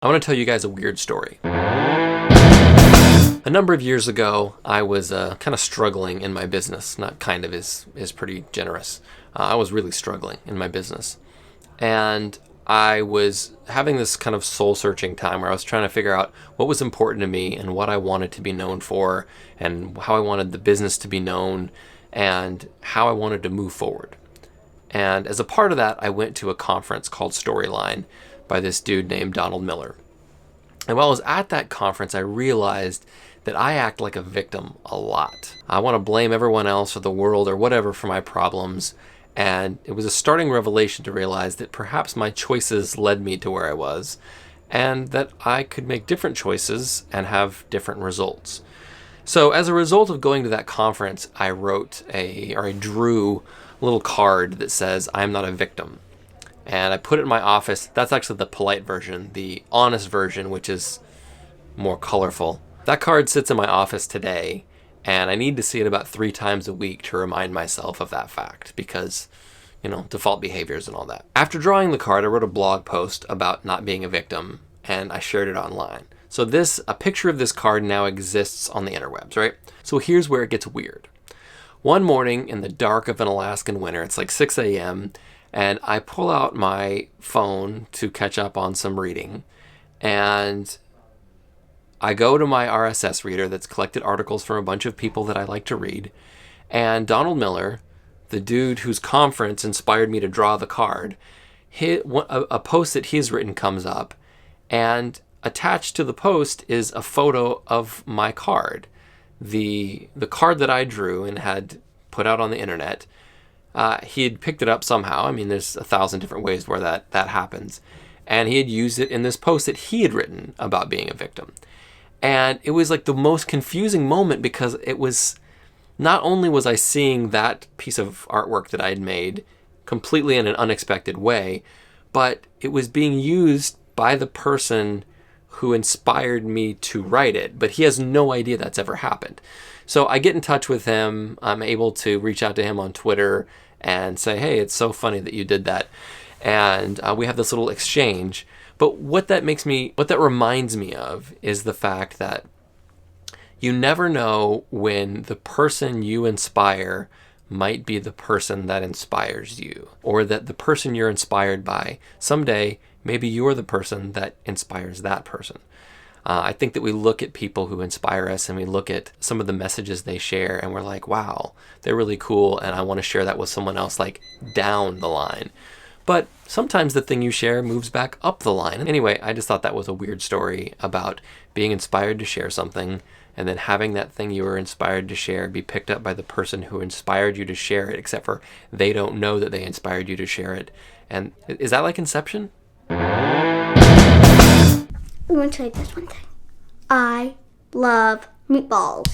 I want to tell you guys a weird story. A number of years ago, I was kind of struggling in my business. Not kind of is pretty generous. I was really struggling in my business. And I was having this kind of soul-searching time where I was trying to figure out what was important to me and what I wanted to be known for and how I wanted the business to be known and how I wanted to move forward. And as a part of that, I went to a conference called Storyline by this dude named Donald Miller. And while I was at that conference, I realized that I act like a victim a lot. I want to blame everyone else or the world or whatever for my problems. And it was a starting revelation to realize that perhaps my choices led me to where I was, and that I could make different choices and have different results. So as a result of going to that conference, I drew a little card that says, "I'm not a victim." And I put it in my office. That's actually the polite version. The honest version, which is more colorful. That card sits in my office today, and I need to see it about 3 times a week to remind myself of that fact because, default behaviors and all that. After drawing the card, I wrote a blog post about not being a victim, and I shared it online. So a picture of this card now exists on the interwebs, right? So here's where it gets weird. One morning in the dark of an Alaskan winter, it's like 6 a.m., and I pull out my phone to catch up on some reading, and I go to my RSS reader that's collected articles from a bunch of people that I like to read, and Donald Miller, the dude whose conference inspired me to draw the card, a post that he's written comes up, and attached to the post is a photo of my card. The card that I drew and had put out on the internet. He had picked it up somehow. I mean, there's 1,000 different ways where that happens. And he had used it in this post that he had written about being a victim. And it was like the most confusing moment because it was, not only was I seeing that piece of artwork that I had made completely in an unexpected way, but it was being used by the person who inspired me to write it. But he has no idea that's ever happened. So I get in touch with him. I'm able to reach out to him on Twitter and say, "Hey, it's so funny that you did that." And we have this little exchange. But what that reminds me of is the fact that you never know when the person you inspire might be the person that inspires you, or that the person you're inspired by, someday, maybe you're the person that inspires that person. I think that we look at people who inspire us and we look at some of the messages they share and we're like, wow, they're really cool and I want to share that with someone else like down the line. But sometimes the thing you share moves back up the line. Anyway, I just thought that was a weird story about being inspired to share something and then having that thing you were inspired to share be picked up by the person who inspired you to share it, except for they don't know that they inspired you to share it. And is that like Inception? I want to tell you this one thing. I love meatballs.